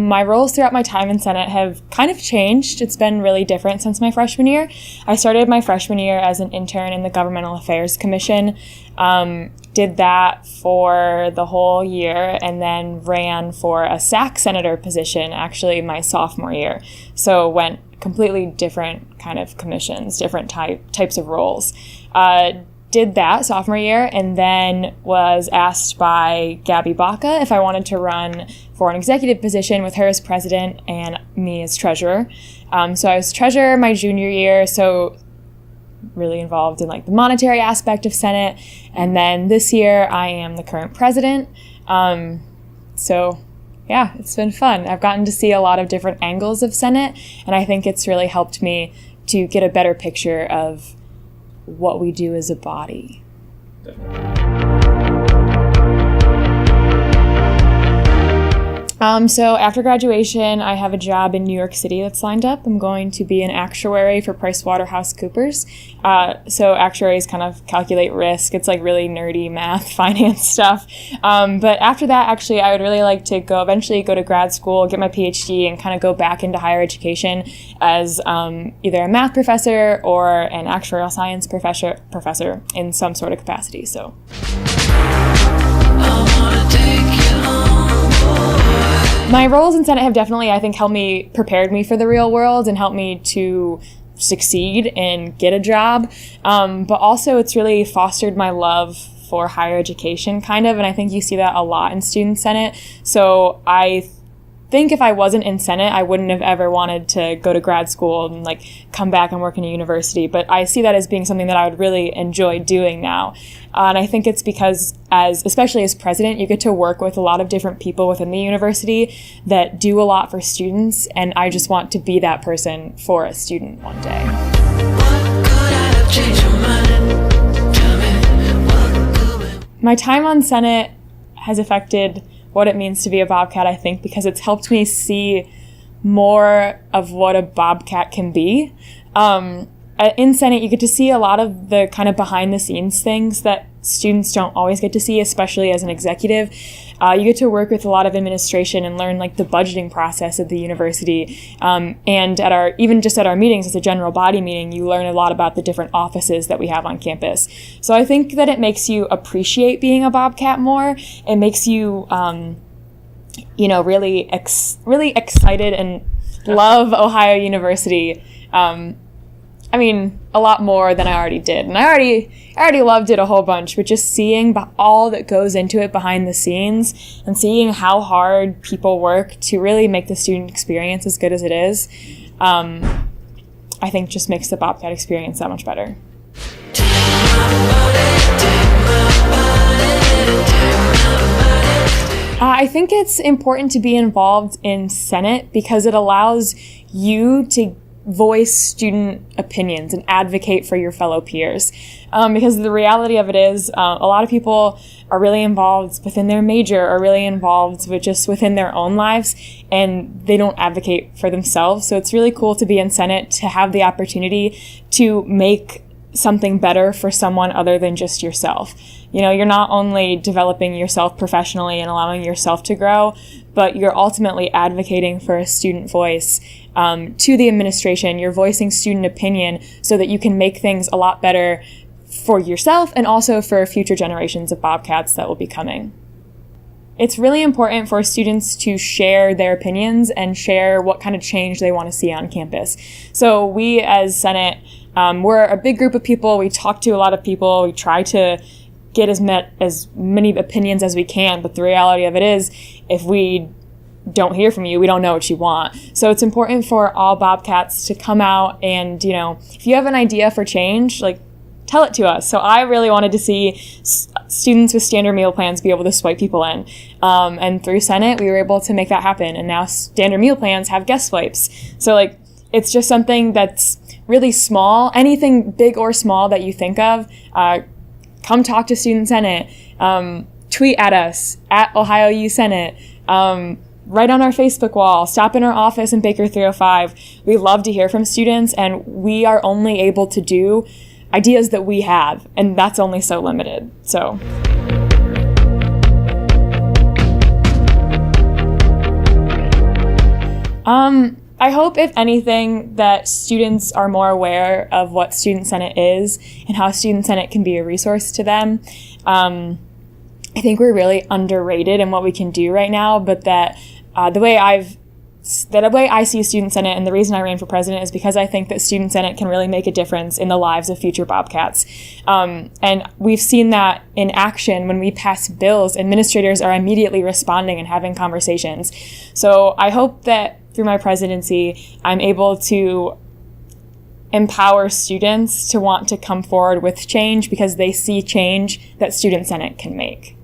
My roles throughout my time in Senate have kind of changed. It's been really different since my freshman year. I started my freshman year as an intern in the Governmental Affairs Commission, did that for the whole year, and then ran for a SAC senator position actually my sophomore year. So went completely different kind of commissions, different types of roles. Did that sophomore year, and then was asked by Gabby Baca if I wanted to run for an executive position with her as president and me as treasurer. So I was treasurer my junior year, so really involved in like the monetary aspect of Senate. And then this year I am the current president. So yeah, it's been fun. I've gotten to see a lot of different angles of Senate, and I think it's really helped me to get a better picture of what we do as a body. So after graduation, I have a job in New York City that's lined up. I'm going to be an actuary for PricewaterhouseCoopers. So actuaries kind of calculate risk. It's like really nerdy math, finance stuff. But after that, actually, I would really like to eventually go to grad school, get my PhD, and kind of go back into higher education as either a math professor or an actuarial science professor in some sort of capacity. So. My roles in Senate have definitely, I think, prepared me for the real world and helped me to succeed and get a job. But also it's really fostered my love for higher education, kind of, and I think you see that a lot in Student Senate. So I think if I wasn't in Senate, I wouldn't have ever wanted to go to grad school and like come back and work in a university. But I see that as being something that I would really enjoy doing now. And I think it's because especially as president, you get to work with a lot of different people within the university that do a lot for students. And I just want to be that person for a student one day. My time on Senate has affected what it means to be a Bobcat, I think, because it's helped me see more of what a Bobcat can be. In Senate, you get to see a lot of the kind of behind-the-scenes things that students don't always get to see, especially as an executive. You get to work with a lot of administration and learn like the budgeting process at the university. And even just at our meetings, as a general body meeting, you learn a lot about the different offices that we have on campus. So I think that it makes you appreciate being a Bobcat more. It makes you, really excited and love Ohio University. A lot more than I already did. And I already loved it a whole bunch, but just seeing all that goes into it behind the scenes and seeing how hard people work to really make the student experience as good as it is, I think just makes the Bobcat experience that much better. I think it's important to be involved in Senate because it allows you to voice student opinions and advocate for your fellow peers. Because the reality of it is a lot of people are really involved within their major or really involved within their own lives, and they don't advocate for themselves. So it's really cool to be in Senate, to have the opportunity to make something better for someone other than just yourself. You're not only developing yourself professionally and allowing yourself to grow, but you're ultimately advocating for a student voice to the administration. You're voicing student opinion so that you can make things a lot better for yourself and also for future generations of Bobcats that will be coming. It's really important for students to share their opinions and share what kind of change they want to see on campus. So we as Senate, we're a big group of people. We talk to a lot of people. We try to get as many opinions as we can. But the reality of it is, if we don't hear from you, we don't know what you want. So it's important for all Bobcats to come out and, if you have an idea for change, tell it to us. So I really wanted to see students with standard meal plans be able to swipe people in. And through Senate, we were able to make that happen. And now standard meal plans have guest swipes. So it's just something that's really small. Anything big or small that you think of, come talk to Student Senate. Tweet at us, at Ohio U Senate. Right on our Facebook wall, stop in our office in Baker 305. We love to hear from students, and we are only able to do ideas that we have, and that's only so limited. So. I hope, if anything, that students are more aware of what Student Senate is and how Student Senate can be a resource to them. I think we're really underrated in what we can do right now, but that the way I see Student Senate, and the reason I ran for president, is because I think that Student Senate can really make a difference in the lives of future Bobcats. And we've seen that in action when we pass bills. Administrators are immediately responding and having conversations. So I hope that through my presidency, I'm able to empower students to want to come forward with change because they see change that Student Senate can make.